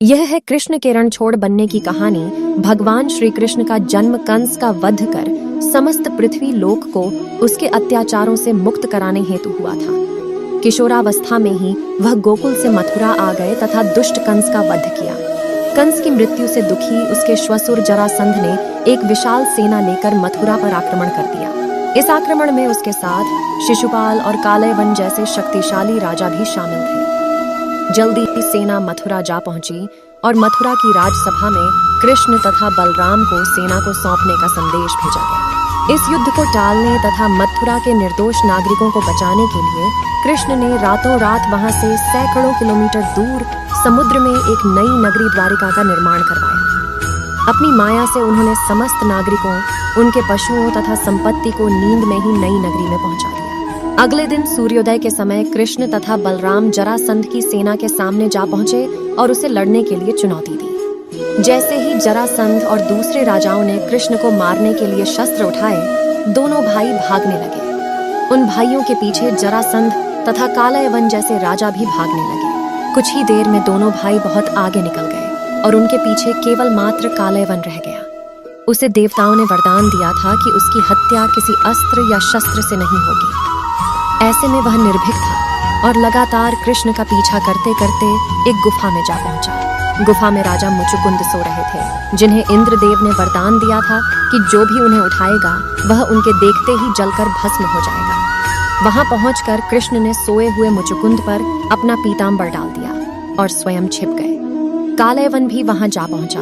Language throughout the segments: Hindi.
यह है कृष्ण के रणछोड़ बनने की कहानी। भगवान श्री कृष्ण का जन्म कंस का वध कर समस्त पृथ्वी लोक को उसके अत्याचारों से मुक्त कराने हेतु हुआ था। किशोरावस्था में ही वह गोकुल से मथुरा आ गए तथा दुष्ट कंस का वध किया। कंस की मृत्यु से दुखी उसके श्वसुर जरासंध ने एक विशाल सेना लेकर मथुरा पर आक्रमण कर दिया। इस आक्रमण में उसके साथ शिशुपाल और कालयवन जैसे शक्तिशाली राजा भी शामिल थे। जल्दी ही सेना मथुरा जा पहुंची और मथुरा की राजसभा में कृष्ण तथा बलराम को सेना को सौंपने का संदेश भेजा गया। इस युद्ध को टालने तथा मथुरा के निर्दोष नागरिकों को बचाने के लिए कृष्ण ने रातों रात वहां से सैकड़ों किलोमीटर दूर समुद्र में एक नई नगरी द्वारिका का निर्माण करवाया। अपनी माया से उन्होंने समस्त नागरिकों, उनके पशुओं तथा संपत्ति को नींद में ही नई नगरी में पहुंचा दिया। अगले दिन सूर्योदय के समय कृष्ण तथा बलराम जरासंध की सेना के सामने जा पहुंचे और उसे लड़ने के लिए चुनौती दी। जैसे ही जरासंध और दूसरे राजाओं ने कृष्ण को मारने के लिए शस्त्र उठाए, दोनों भाई भागने लगे। उन भाइयों के पीछे जरासंध तथा कालयवन जैसे राजा भी भागने लगे। कुछ ही देर में दोनों भाई बहुत आगे निकल गए और उनके पीछे केवल मात्र कालयवन रह गया। उसे देवताओं ने वरदान दिया था कि उसकी हत्या किसी अस्त्र या शस्त्र से नहीं होगी। ऐसे में वह निर्भीक था और लगातार कृष्ण का पीछा करते करते एक गुफा में जा पहुंचा। गुफा में राजा मुचुकुंद सो रहे थे, जिन्हें इंद्रदेव ने वरदान दिया था कि जो भी उन्हें उठाएगा वह उनके देखते ही जलकर भस्म हो जाएगा। वहां पहुंचकर कृष्ण ने सोए हुए मुचुकुंद पर अपना पीतांबर डाल दिया और स्वयं छिप गए। कालयवन भी वहां जा पहुंचा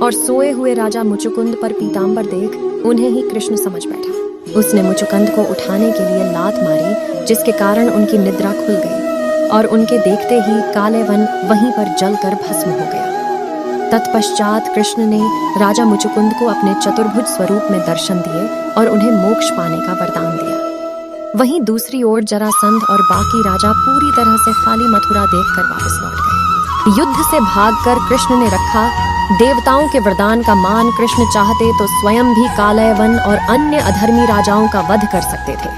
और सोए हुए राजा मुचुकुंद पर पीतांबर देख उन्हें ही कृष्ण समझ बैठा। उसने मुचुकुंद को उठाने के लिए लात मारी, जिसके कारण उनकी निद्रा खुल गई और उनके देखते ही कालयवन वहीं पर जलकर भस्म हो गया। तत्पश्चात कृष्ण ने राजा मुचुकुंद को अपने चतुर्भुज स्वरूप में दर्शन दिए और उन्हें मोक्ष पाने का वरदान दिया। वहीं दूसरी ओर जरासंध और बाकी राजा पूरी तरह से खाली मथुरा देखकर वापस लौट गए। युद्ध से भागकर कृष्ण ने रखा। देवताओं के वरदान का मान कृष्ण चाहते तो स्वयं भी कालयवन और अन्य अधर्मी राजाओं का वध कर सकते थे,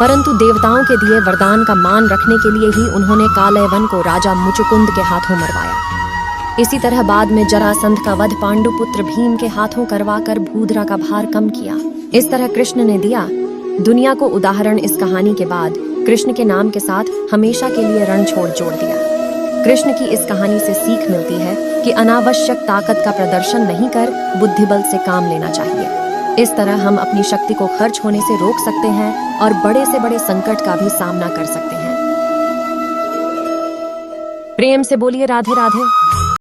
परंतु देवताओं के दिए वरदान का मान रखने के लिए ही उन्होंने कालयवन को राजा मुचुकुंद के हाथों मरवाया। इसी तरह बाद में जरासंध का वध पांडुपुत्र भीम के हाथों करवाकर भूधरा का भार कम किया। इस तरह कृष्ण ने दिया दुनिया को उदाहरण। इस कहानी के बाद कृष्ण के नाम के साथ हमेशा के लिए रणछोड़ जोड़ दिया। कृष्ण की इस कहानी से सीख मिलती है कि अनावश्यक ताकत का प्रदर्शन नहीं कर बुद्धिबल से काम लेना चाहिए। इस तरह हम अपनी शक्ति को खर्च होने से रोक सकते हैं और बड़े से बड़े संकट का भी सामना कर सकते हैं। प्रेम से बोलिए राधे राधे।